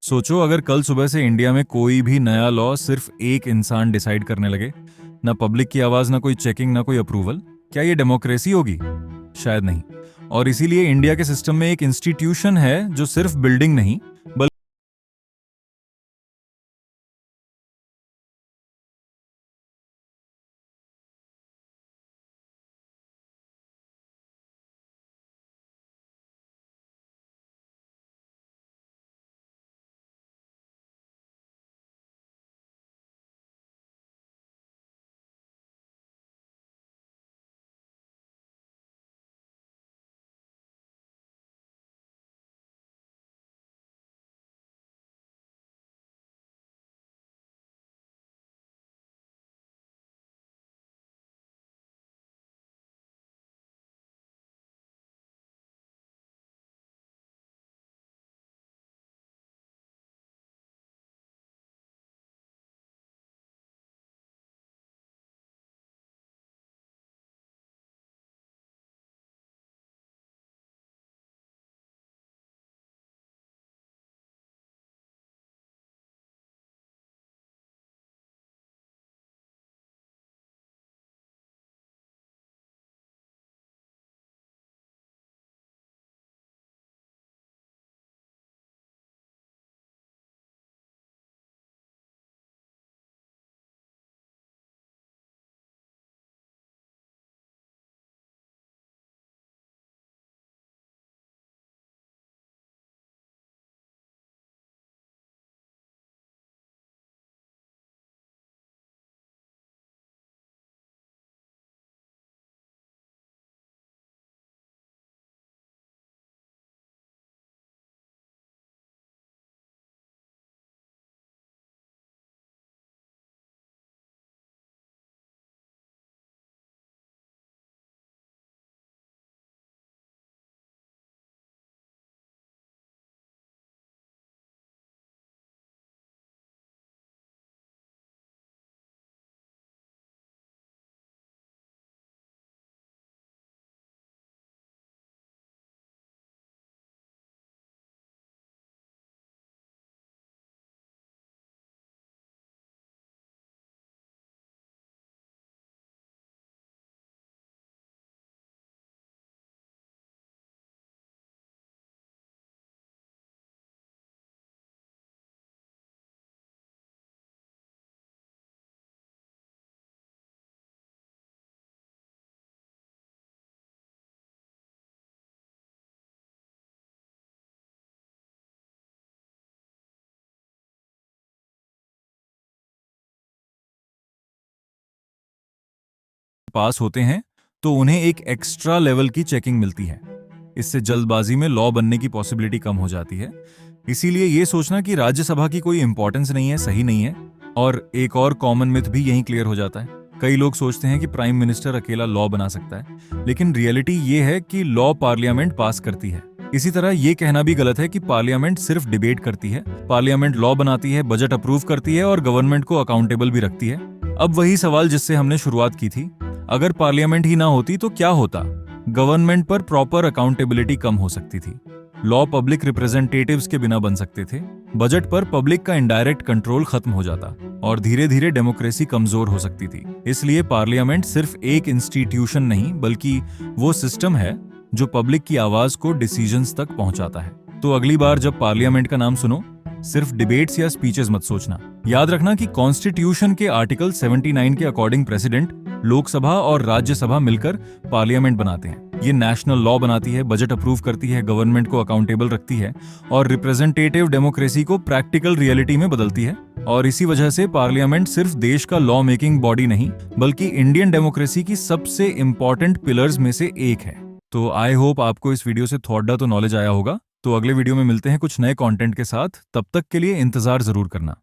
सोचो अगर कल सुबह से इंडिया में कोई भी नया लॉ सिर्फ एक इंसान डिसाइड करने लगे, ना पब्लिक की आवाज, ना कोई चेकिंग, ना कोई अप्रूवल, क्या ये डेमोक्रेसी होगी? शायद नहीं। और इसीलिए इंडिया के सिस्टम में एक इंस्टीट्यूशन है जो सिर्फ बिल्डिंग नहीं बल्कि पास होते हैं तो उन्हें एक एक्स्ट्रा लेवल की चेकिंग मिलती है। इससे जल्दबाजी में लॉ बनने की पॉसिबिलिटी कम हो जाती है। इसीलिए ये सोचना कि राज्यसभा की कोई इंपॉर्टेंस नहीं है, सही नहीं है। और एक और कॉमन मिथ भी यहीं क्लियर हो जाता है। कई लोग सोचते हैं कि प्राइम मिनिस्टर अकेला लॉ बना सकता है, लेकिन रियलिटी ये है कि लॉ पार्लियामेंट पास करती है। इसी तरह ये कहना भी गलत है कि पार्लियामेंट सिर्फ डिबेट करती है। पार्लियामेंट लॉ बनाती है, बजट अप्रूव करती है और गवर्नमेंट को अकाउंटेबल भी रखती है। अब वही सवाल जिससे हमने शुरुआत की थी, अगर पार्लियामेंट ही ना होती तो क्या होता? गवर्नमेंट पर प्रॉपर अकाउंटेबिलिटी कम हो सकती थी। लॉ पब्लिक रिप्रेजेंटेटिव्स के बिना बन सकते थे। बजट पर पब्लिक का इनडायरेक्ट कंट्रोल खत्म हो जाता और धीरे धीरे डेमोक्रेसी कमजोर हो सकती थी। इसलिए पार्लियामेंट सिर्फ एक इंस्टीट्यूशन नहीं बल्कि वो सिस्टम है जो पब्लिक की आवाज को डिसीजंस तक पहुंचाता है। तो अगली बार जब पार्लियामेंट का नाम सुनो, सिर्फ डिबेट्स या स्पीचेस मत सोचना। याद रखना कि कॉन्स्टिट्यूशन के आर्टिकल 79 के अकॉर्डिंग प्रेसिडेंट, लोकसभा और राज्यसभा मिलकर पार्लियामेंट बनाते हैं। ये नेशनल लॉ बनाती है, बजट अप्रूव करती है, गवर्नमेंट को अकाउंटेबल रखती है और रिप्रेजेंटेटिव डेमोक्रेसी को प्रैक्टिकल रियलिटी में बदलती है। और इसी वजह से पार्लियामेंट सिर्फ देश का लॉ मेकिंग बॉडी नहीं बल्कि इंडियन डेमोक्रेसी की सबसे इंपॉर्टेंट पिलर्स में से एक है। तो आई होप आपको इस वीडियो से थोड़ा तो नॉलेज आया होगा। तो अगले वीडियो में मिलते हैं कुछ नए कंटेंट के साथ। तब तक के लिए इंतजार जरूर करना।